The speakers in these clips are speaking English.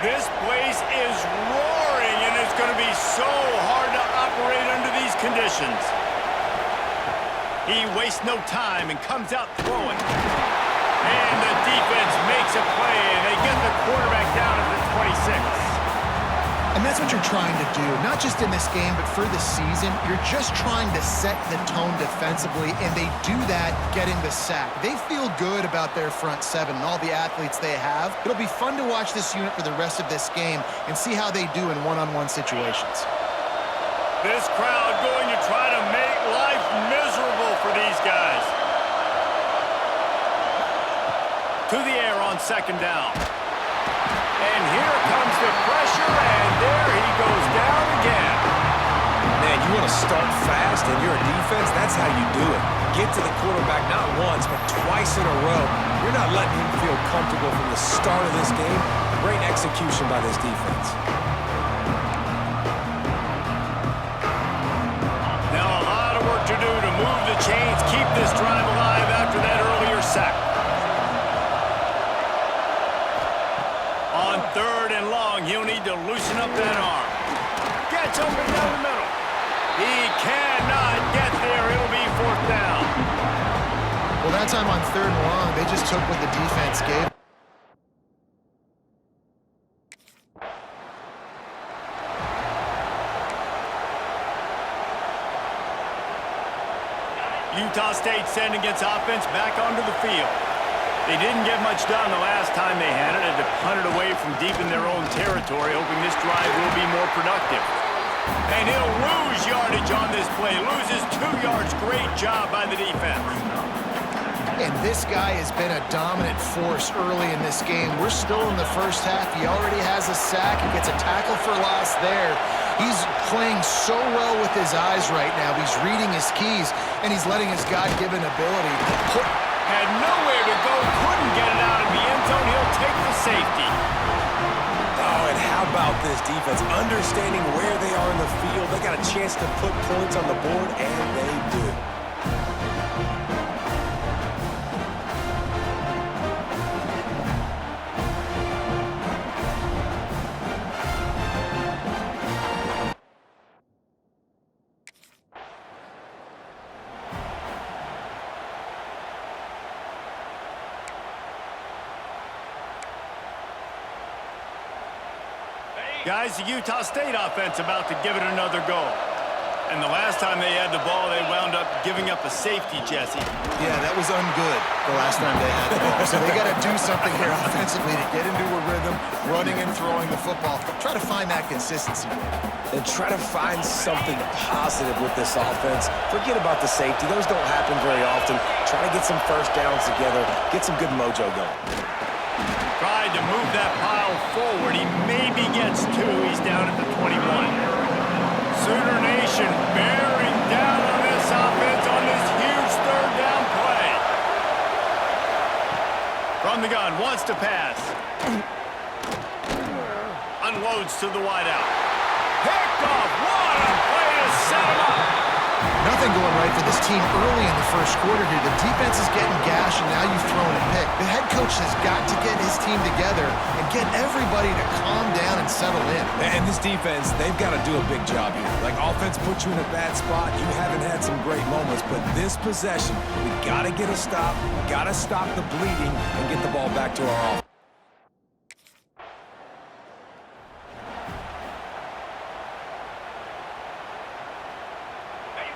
This place is roaring, and it's going to be so hard to operate under these conditions. He wastes no time and comes out throwing. And the defense makes a play, and they get the quarterback down at the 26. And that's what you're trying to do, not just in this game, but for the season. You're just trying to set the tone defensively, and they do that getting the sack. They feel good about their front seven and all the athletes they have. It'll be fun to watch this unit for the rest of this game and see how they do in one-on-one situations. This crowd going to try to make life miserable for these guys. To the air on second down. And here comes the pressure, and there he goes down again. Man, you want to start fast, and you're a defense, that's how you do it. Get to the quarterback not once, but twice in a row. You're not letting him feel comfortable from the start of this game. Great execution by this defense. Now a lot of work to do to move the chains, keep this drive alive after that earlier sack. On third and long, he'll need to loosen up that arm. Gets open down the middle. He cannot get there. It'll be fourth down. Well, that time on third and long, they just took what the defense gave. Utah State sending its offense back onto the field. They didn't get much done the last time they had it. Had to punt it away from deep in their own territory, hoping this drive will be more productive. And he'll lose yardage on this play. Loses 2 yards. Great job by the defense. And this guy has been a dominant force early in this game. We're still in the first half. He already has a sack and gets a tackle for loss there. He's playing so well with his eyes right now. He's reading his keys, and he's letting his God-given ability put. Had nowhere to go, couldn't get it out of the end zone. He'll take the safety. Oh, and how about this defense? Understanding where they are in the field. They got a chance to put points on the board, and they do. Guys, the Utah State offense about to give it another go. And the last time they had the ball, they wound up giving up a safety, Jesse. Yeah, that was ungood the last time they had the ball. So they got to do something here offensively to get into a rhythm, running and throwing the football. Try to find that consistency. And try to find something positive with this offense. Forget about the safety. Those don't happen very often. Try to get some first downs together. Get some good mojo going. Tried to move that pile forward. He maybe gets 2. He's down at the 21. Sooner Nation bearing down on this offense on this huge third down play. From the gun, wants to pass. Unloads to the wideout. Picked off. What a play to set him up. Nothing going right for this team early in the first quarter here. The defense is getting gashed, and now you've thrown a pick. The head coach has got to get his team together and get everybody to calm down and settle in. And this defense, they've got to do a big job here. Like, offense puts you in a bad spot. You haven't had some great moments, but this possession, we got to get a stop, got to stop the bleeding, and get the ball back to our offense.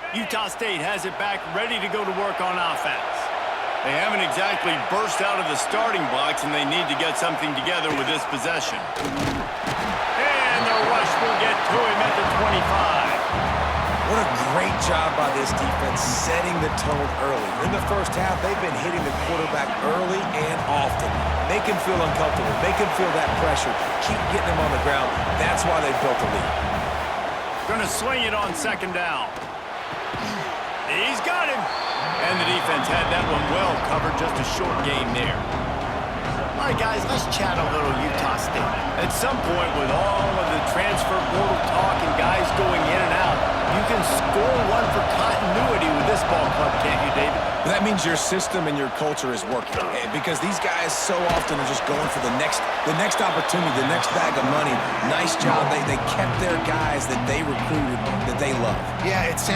Utah State has it back, ready to go to work on offense. They haven't exactly burst out of the starting blocks, and they need to get something together with this possession. And the rush will get to him at the 25. What a great job by this defense setting the tone early. In the first half, they've been hitting the quarterback early and often. Make him feel uncomfortable. Make him feel that pressure. Keep getting him on the ground. That's why they've built a lead. Going to swing it on second down. He's got him. And the defense had that one well covered, just a short game there. All right, guys, let's chat a little Utah State. At some point, with all of the transfer portal talk and guys going in and out, you can score one for continuity with this ball club, can't you, David? That means your system and your culture is working. Because these guys so often are just going for the next opportunity, the next bag of money. Nice job. They kept their guys that they recruited, that they love. Yeah, it's...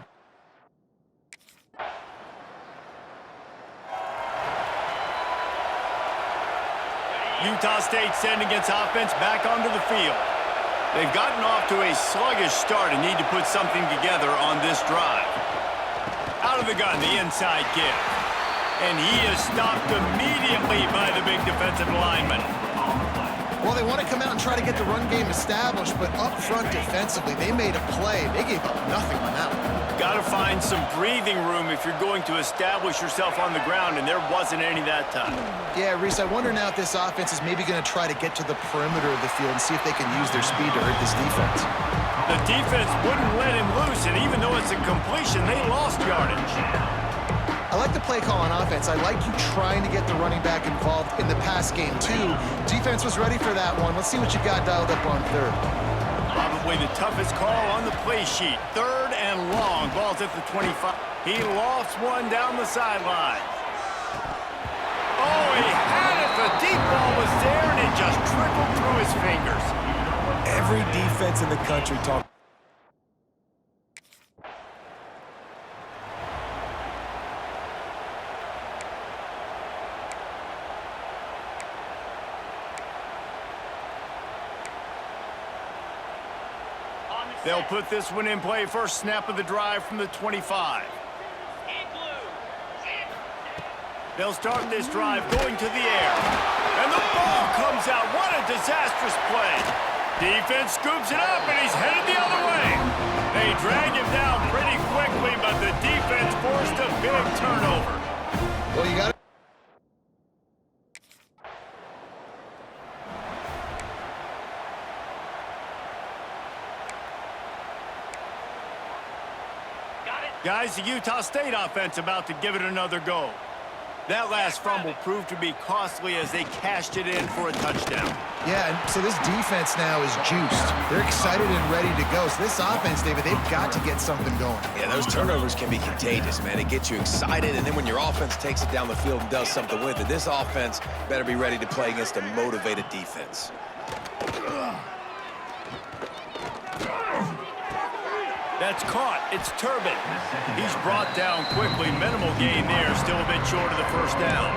Utah State sending its offense back onto the field. They've gotten off to a sluggish start and need to put something together on this drive. Out of the gun, the inside give. And he is stopped immediately by the big defensive lineman. Well, they want to come out and try to get the run game established, but up front defensively, they made a play. They gave up nothing on that one. Got to find some breathing room if you're going to establish yourself on the ground, and there wasn't any that time. Yeah, Reese, I wonder now if this offense is maybe going to try to get to the perimeter of the field and see if they can use their speed to hurt this defense. The defense wouldn't let him loose, and even though it's a completion, they lost yardage. I like the play call on offense. I like you trying to get the running back involved in the pass game, too. Defense was ready for that one. Let's see what you got dialed up on third. Probably the toughest call on the play sheet. Third and long. Ball's at the 25. He lofts one down the sideline. Oh, he had it. The deep ball was there, and it just trickled through his fingers. Every defense in the country talks. They'll put this one in play. First snap of the drive from the 25. They'll start this drive going to the air. And the ball comes out. What a disastrous play. Defense scoops it up, and he's headed the other way. They drag him down pretty quickly, but the defense forced a big turnover. Well, you got it. Guys, the Utah State offense about to give it another go. That last fumble proved to be costly as they cashed it in for a touchdown. Yeah, and so this defense now is juiced. They're excited and ready to go. So this offense, David, they've got to get something going. Yeah, those turnovers can be contagious, man. It gets you excited, and then when your offense takes it down the field and does something with it, this offense better be ready to play against a motivated defense. That's caught. It's Turbin. He's brought down quickly. Minimal gain there. Still a bit short of the first down.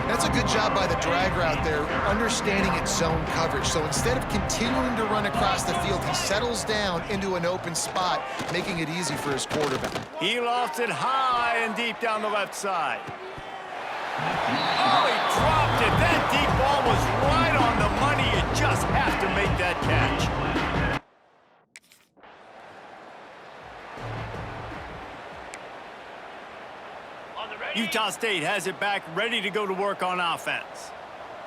That's a good job by the drag route there, understanding its zone coverage. So instead of continuing to run across the field, he settles down into an open spot, making it easy for his quarterback. He lofts it high and deep down the left side. Oh, he dropped it. That deep ball was right on the money. You just have to make that catch. Utah State has it back, ready to go to work on offense.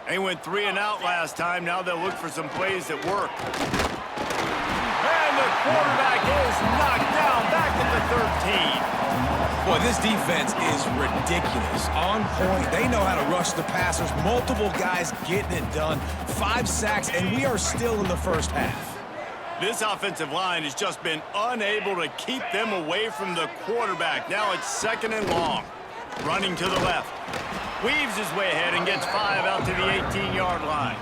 They went 3 and out last time. Now they'll look for some plays that work. And the quarterback is knocked down back at the 13. Boy, this defense is ridiculous. On point. They know how to rush the passers. Multiple guys getting it done. 5 sacks, and we are still in the first half. This offensive line has just been unable to keep them away from the quarterback. Now it's 2nd and long. Running to the left. Weaves his way ahead and gets 5 out to the 18-yard line.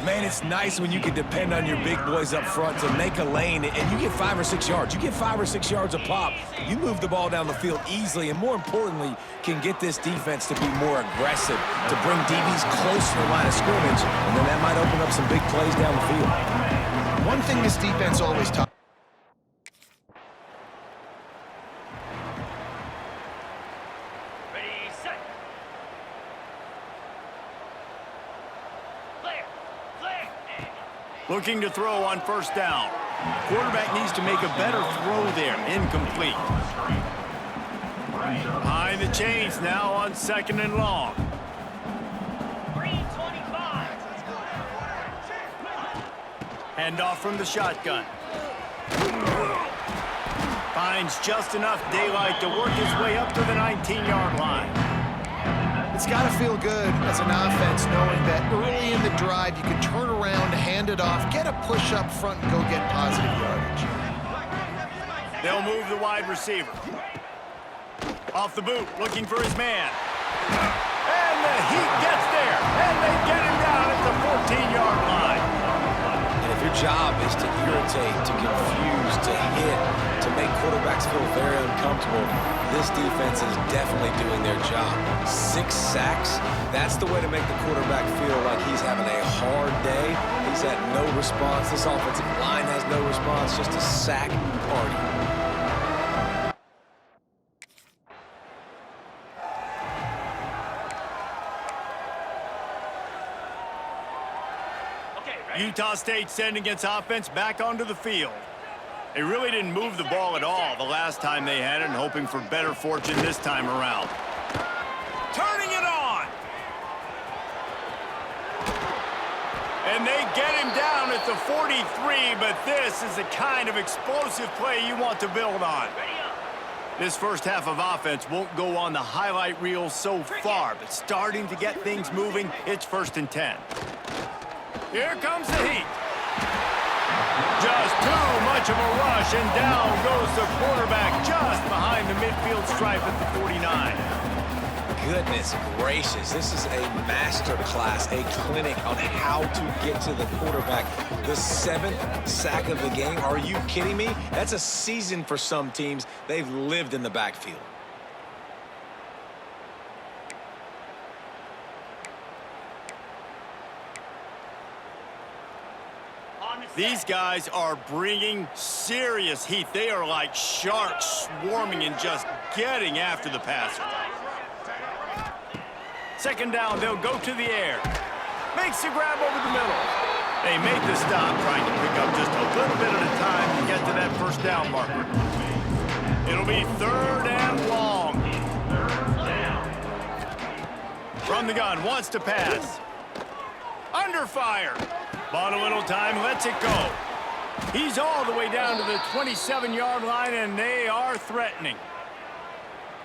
Man, it's nice when you can depend on your big boys up front to make a lane, and you get 5 or 6 yards. You get 5 or 6 yards a pop. You move the ball down the field easily, and more importantly, can get this defense to be more aggressive, to bring DBs close to the line of scrimmage, and then that might open up some big plays down the field. One thing this defense always talks. Looking to throw on first down. Quarterback needs to make a better throw there. Incomplete. Behind the chains now on 2nd and long. Handoff from the shotgun. Finds just enough daylight to work his way up to the 19-yard line. It's got to feel good as an offense knowing that early in the drive you can turn around, hand it off, get a push up front, and go get positive yardage. They'll move the wide receiver. Off the boot, looking for his man. And the Heat gets there, and they get him down at the 14-yard line. And if your job is to irritate, to confuse, to hit, to make quarterbacks feel very uncomfortable, this defense is definitely doing their job. 6 sacks, that's the way to make the quarterback feel like he's having a hard day. He's had no response. This offensive line has no response, just a sack party. Utah State sending its offense back onto the field. They really didn't move the ball at all the last time they had it, and hoping for better fortune this time around. Turning it on! And they get him down at the 43, but this is the kind of explosive play you want to build on. This first half of offense won't go on the highlight reel so far, but starting to get things moving, it's 1st and 10. Here comes the Heat. Just too much of a rush, and down goes the quarterback just behind the midfield stripe at the 49. Goodness gracious, this is a master class, a clinic on how to get to the quarterback. The 7th sack of the game, are you kidding me? That's a season for some teams. They've lived in the backfield. These guys are bringing serious heat. They are like sharks swarming and just getting after the passer. 2nd down, they'll go to the air. Makes the grab over the middle. They make the stop, trying to pick up just a little bit at a time to get to that 1st down marker. It'll be 3rd and long. From the gun, wants to pass. Under fire. Bought a little time, lets it go. He's all the way down to the 27-yard line, and they are threatening.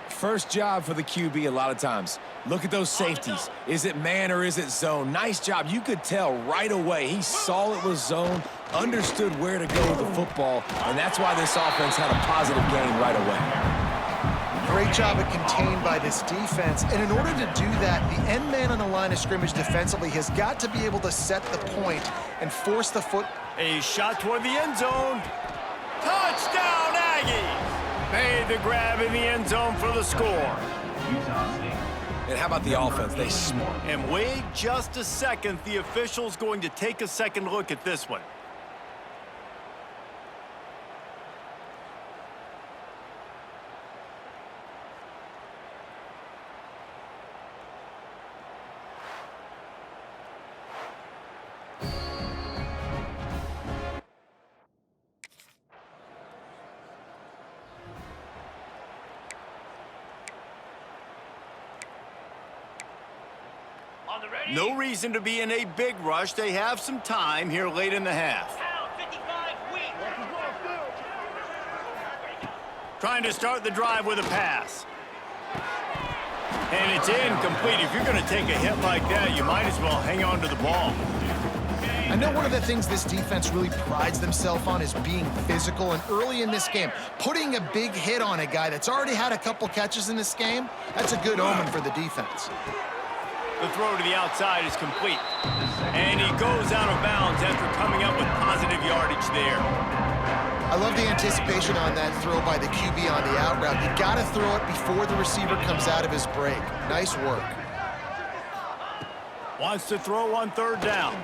First job for the QB a lot of times. Look at those safeties. Is it man or is it zone? Nice job. You could tell right away. He saw it was zone, understood where to go with the football, and that's why this offense had a positive gain right away. Great job of contained by this defense. And in order to do that, the end man on the line of scrimmage defensively has got to be able to set the point and force the foot. A shot toward the end zone. Touchdown, Aggies! Made the grab in the end zone for the score. And how about the offense? They smart. And wait just a second. The official's going to take a second look at this one. No reason to be in a big rush. They have some time here late in the half. Trying to start the drive with a pass. And it's incomplete. If you're going to take a hit like that, you might as well hang on to the ball. I know one of the things this defense really prides themselves on is being physical, and early in this game, putting a big hit on a guy that's already had a couple catches in this game, that's a good omen for the defense. The throw to the outside is complete. And he goes out of bounds after coming up with positive yardage there. I love the anticipation on that throw by the QB on the out route. You got to throw it before the receiver comes out of his break. Nice work. Wants to throw on 3rd down.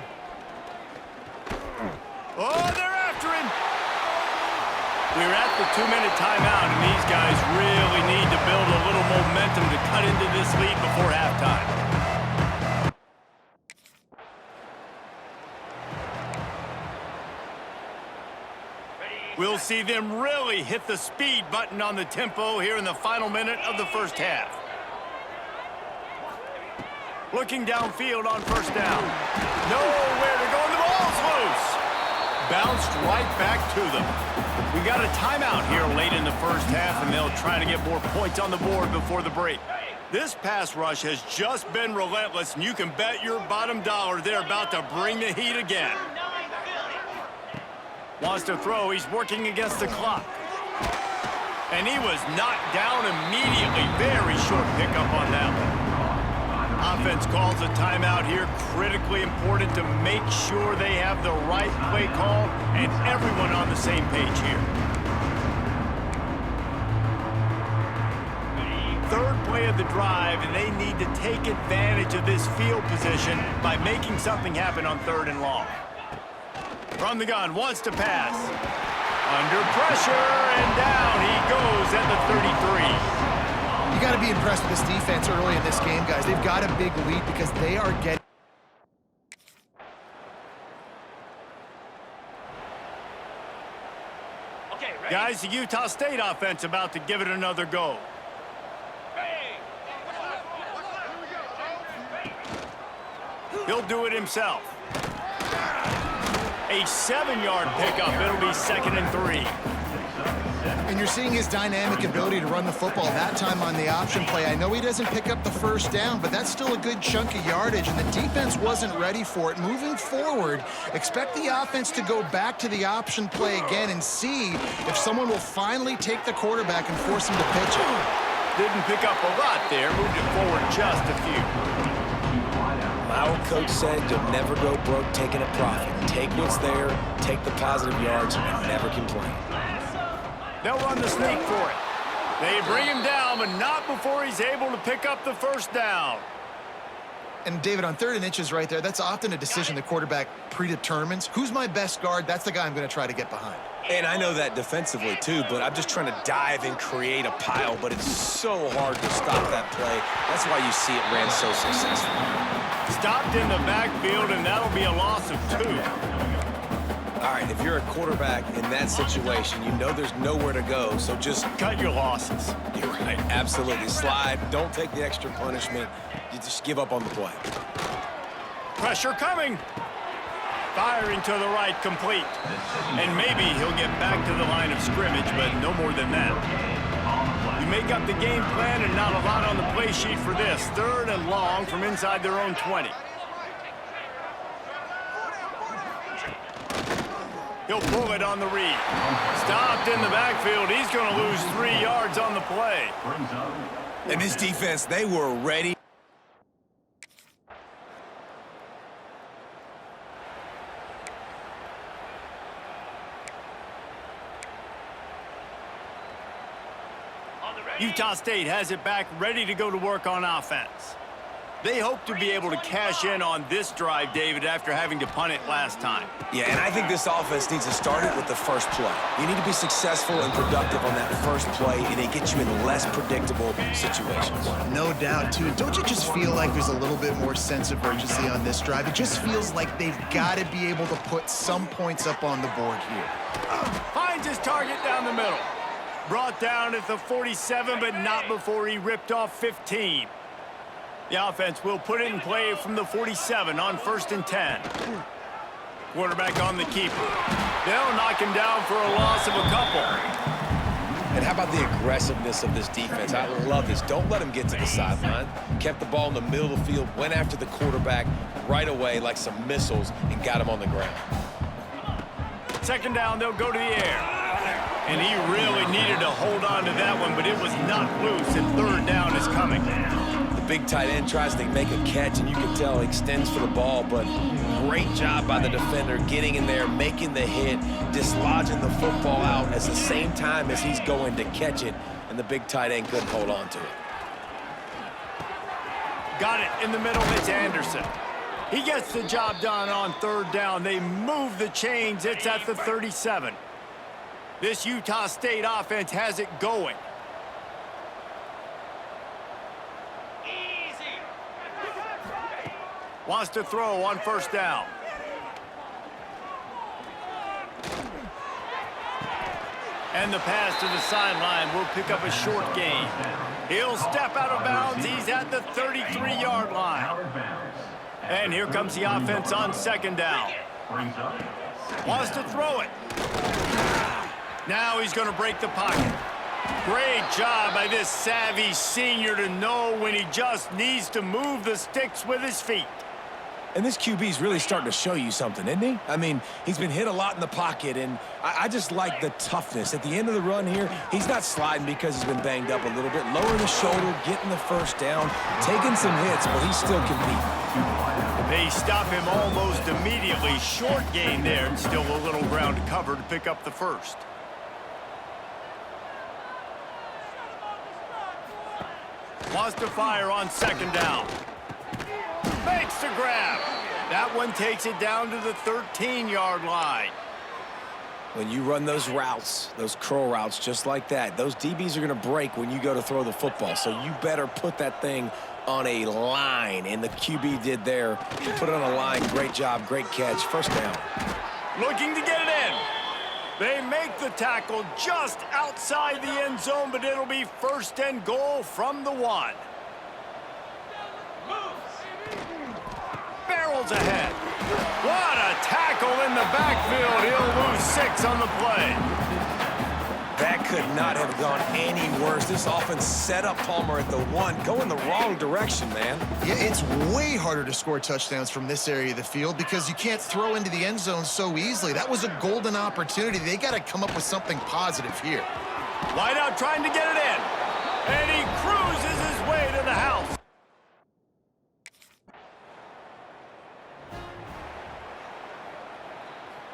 Oh, they're after him. We're at the 2-minute timeout, and these guys really need to build a little momentum to cut into this lead before halftime. We'll see them really hit the speed button on the tempo here in the final minute of the 1st half. Looking downfield on 1st down. Nowhere to go, and the ball's loose. Bounced right back to them. We got a timeout here late in the 1st half, and they'll try to get more points on the board before the break. This pass rush has just been relentless, and you can bet your bottom dollar they're about to bring the heat again. Wants to throw. He's working against the clock. And he was knocked down immediately. Very short pickup on that one. Offense calls a timeout here. Critically important to make sure they have the right play call and everyone on the same page here. Third play of the drive, and they need to take advantage of this field position by making something happen on 3rd and long. From the gun, wants to pass. Under pressure, and down he goes at the 33. You got to be impressed with this defense early in this game, guys. They've got a big lead because they are getting... Okay, ready? Guys, the Utah State offense about to give it another go. He'll do it himself. A 7-yard pickup. It'll be 2nd and 3. And you're seeing his dynamic ability to run the football, that time on the option play. I know he doesn't pick up the first down, but that's still a good chunk of yardage, and the defense wasn't ready for it. Moving forward, expect the offense to go back to the option play again and see if someone will finally take the quarterback and force him to pitch it. Didn't pick up a lot there. Moved it forward just a few. My old coach said you'll never go broke taking a profit. Take what's there, take the positive yards, and never complain. They'll run the sneak for it. They bring him down, but not before he's able to pick up the first down. And, David, on 3rd and inches right there, that's often a decision the quarterback predetermines. Who's my best guard? That's the guy I'm going to try to get behind. And I know that defensively, too, but I'm just trying to dive and create a pile, but it's so hard to stop that play. That's why you see it ran so successful. Stopped in the backfield, and that'll be a loss of 2. All right, if you're a quarterback in that situation, you know there's nowhere to go, so just cut your losses. You're right, absolutely. Slide, don't take the extra punishment. You just give up on the play. Pressure coming. Firing to the right, complete. And maybe he'll get back to the line of scrimmage, but no more than that. You make up the game plan and not a lot on the play sheet for this. 3rd and long from inside their own 20. He'll pull it on the read. Stopped in the backfield. He's going to lose 3 yards on the play. And this defense, they were ready. Utah State has it back, ready to go to work on offense. They hope to be able to cash in on this drive, David, after having to punt it last time. Yeah, and I think this offense needs to start it with the first play. You need to be successful and productive on that first play, and it gets you in less predictable situations. No doubt, too. Don't you just feel like there's a little bit more sense of urgency on this drive? It just feels like they've got to be able to put some points up on the board here. Finds his target down the middle. Brought down at the 47, but not before he ripped off 15. The offense will put it in play from the 47 on 1st and 10. Quarterback on the keeper. They'll knock him down for a loss of a couple. And how about the aggressiveness of this defense? I love this. Don't let him get to the sideline. Kept the ball in the middle of the field, went after the quarterback right away like some missiles, and got him on the ground. 2nd down, they'll go to the air. And he really needed to hold on to that one, but it was knocked loose, and 3rd down is coming. The big tight end tries to make a catch, and you can tell he extends for the ball, but great job by the defender getting in there, making the hit, dislodging the football out at the same time as he's going to catch it, and the big tight end couldn't hold on to it. Got it in the middle. It's Anderson. He gets the job done on 3rd down. They move the chains. It's at the 37. This Utah State offense has it going. Easy. Wants to throw on 1st down. And the pass to the sideline will pick up a short gain. He'll step out of bounds. He's at the 33-yard line. And here comes the offense on 2nd down. Wants to throw it. Now he's going to break the pocket. Great job by this savvy senior to know when he just needs to move the sticks with his feet. And this QB's really starting to show you something, isn't he? I mean, he's been hit a lot in the pocket, and I just like the toughness. At the end of the run here, he's not sliding because he's been banged up a little bit. Lowering the shoulder, getting the first down, taking some hits, but he still competing. They stop him almost immediately. Short gain there, and still a little ground to cover to pick up the first. Wants to fire on second down. Makes the grab. That one takes it down to the 13-yard line. When you run those routes, those curl routes just like that, those DBs are going to break when you go to throw the football. So you better put that thing on a line, and the QB did there. He put it on a line. Great job, great catch. First down. Looking to get it in. They make the tackle just outside the end zone, but it'll be first and goal from the 1. Barrels ahead. What a tackle in the backfield. He'll lose 6 on the play. That could not have gone any worse. This offense set up Palmer at the 1, going the wrong direction, man. Yeah, it's way harder to score touchdowns from this area of the field because you can't throw into the end zone so easily. That was a golden opportunity. They got to come up with something positive here. Wideout trying to get it in. And he cruises his way to the house.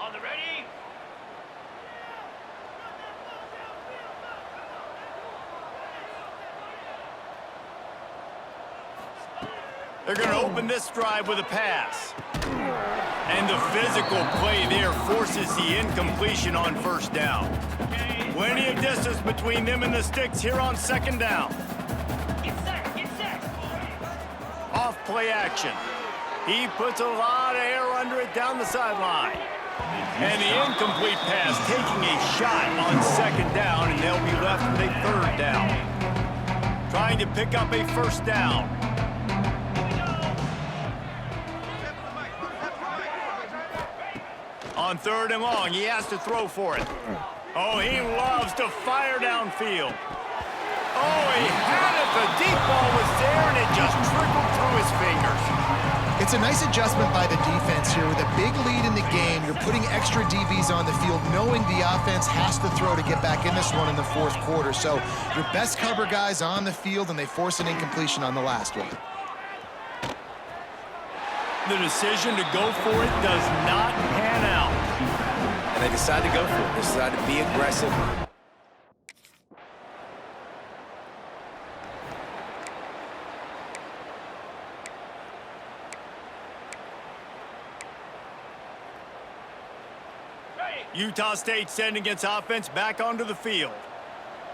On the ready. They're going to open this drive with a pass. And the physical play there forces the incompletion on first down. Plenty of distance between them and the sticks here on second down. Get set. Off play action. He puts a lot of air under it down the sideline. And the incomplete pass taking a shot on second down, and they'll be left with a third down. Trying to pick up a first down. On third and long, he has to throw for it. Oh, he loves to fire downfield. Oh, he had it. The deep ball was there, and it just trickled through his fingers. It's a nice adjustment by the defense here. With a big lead in the game, you're putting extra DBs on the field, knowing the offense has to throw to get back in this one in the fourth quarter. So your best cover guys on the field, and they force an incompletion on the last one. The decision to go for it does not pan out. And they decide to go for it. They decide to be aggressive. Utah State sending its offense back onto the field.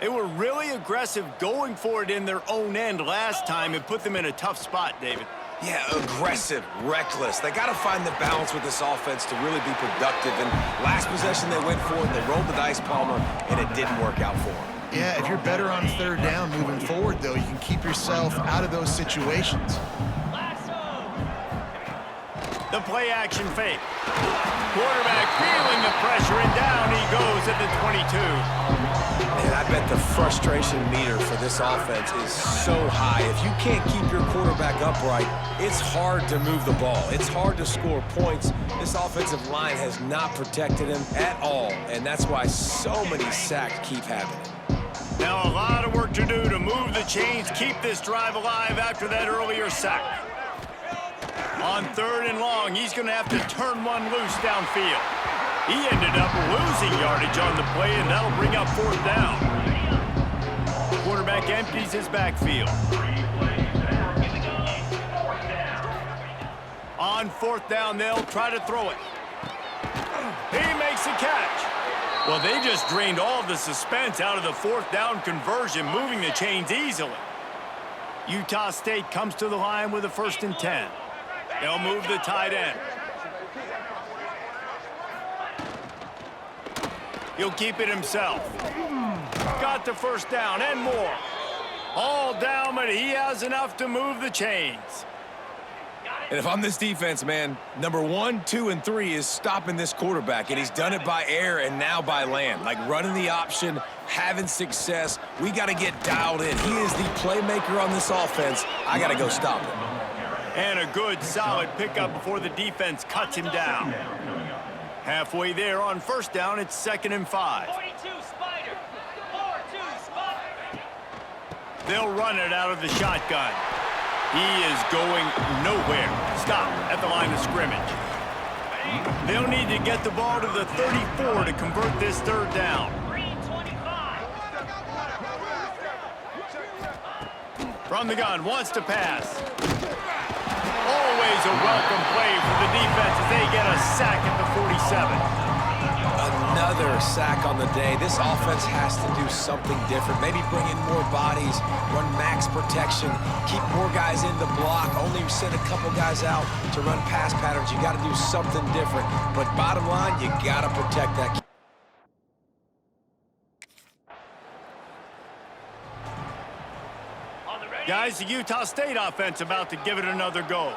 They were really aggressive going for it in their own end last time and put them in a tough spot, David. Yeah, aggressive, reckless. They got to find the balance with this offense to really be productive. And last possession they went for it, they rolled the dice, Palmer, and it didn't work out for them. Yeah, if you're better on third down moving forward, though, you can keep yourself out of those situations. The play action fake. Quarterback feeling the pressure, and down he goes at the 22. And I bet the frustration meter for this offense is so high. If you can't keep your quarterback upright, it's hard to move the ball. It's hard to score points. This offensive line has not protected him at all, and that's why so many sacks keep happening. Now a lot of work to do to move the chains, keep this drive alive after that earlier sack. On third and long, he's going to have to turn one loose downfield. He ended up losing yardage on the play, and that'll bring up fourth down. Quarterback empties his backfield. On fourth down, they'll try to throw it. He makes the catch. Well, they just drained all of the suspense out of the fourth down conversion, moving the chains easily. Utah State comes to the line with a 1st and 10. They'll move the tight end. He'll keep it himself. Got the first down and more. All down, but he has enough to move the chains. And if I'm this defense, man, number 1, 2, and 3 is stopping this quarterback, and he's done it by air and now by land. Like running the option, having success. We got to get dialed in. He is the playmaker on this offense. I got to go stop him. And a good, solid pickup before the defense cuts him down. Halfway there on first down, it's 2nd and 5. 42 Spider. 4-2 Spider. They'll run it out of the shotgun. He is going nowhere. Stop at the line of scrimmage. They'll need to get the ball to the 34 to convert this 3rd down. 325. From the gun, wants to pass. Always a welcome play for the defense as they get a sack at the 47. Another sack on the day. This offense has to do something different. Maybe bring in more bodies, run max protection, keep more guys in the block, only send a couple guys out to run pass patterns. You got to do something different. But bottom line, you got to protect that. Guys, the Utah State offense about to give it another go.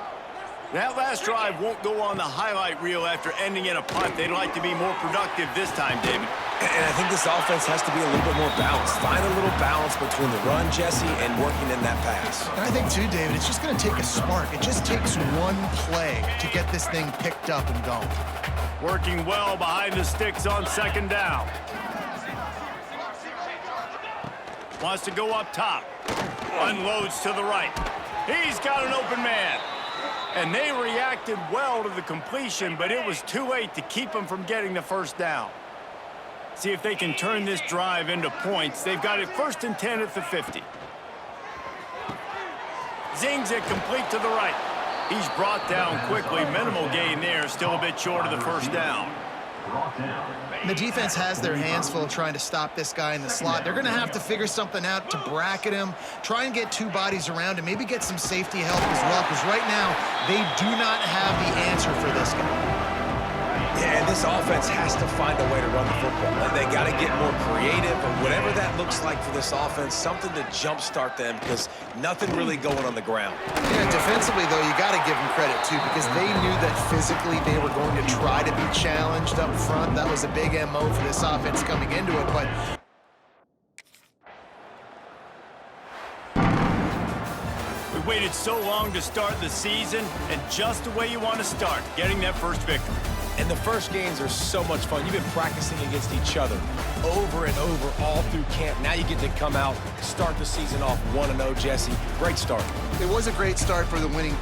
That last drive won't go on the highlight reel after ending in a punt. They'd like to be more productive this time, David. And I think this offense has to be a little bit more balanced. Find a little balance between the run, Jesse, and working in that pass. And I think, too, David, it's just going to take a spark. It just takes one play to get this thing picked up and going. Working well behind the sticks on 2nd down. Wants to go up top. Unloads to the right. He's got an open man. And they reacted well to the completion, but it was too late to keep them from getting the 1st down. See if they can turn this drive into points. They've got it 1st and 10 at the 50. Zings it complete to the right. He's brought down quickly. Minimal gain there. Still a bit short of the 1st down. The defense has their hands full trying to stop this guy in the slot. They're going to have to figure something out to bracket him, try and get 2 bodies around him, maybe get some safety help as well, because right now they do not have the answer for this guy. Yeah, and this offense has to find a way to run the football. They got to get more creative, or whatever that looks like for this offense, something to jumpstart them, because nothing really going on the ground. Yeah, defensively, though, you got to give them credit, too, because they knew that physically they were going to try to be challenged up front. That was a big MO for this offense coming into it, but we waited so long to start the season, and just the way you want to start, getting that first victory. And the first games are so much fun. You've been practicing against each other over and over all through camp. Now you get to come out, start the season off 1-0, Jesse. Great start. it was a great start for the winning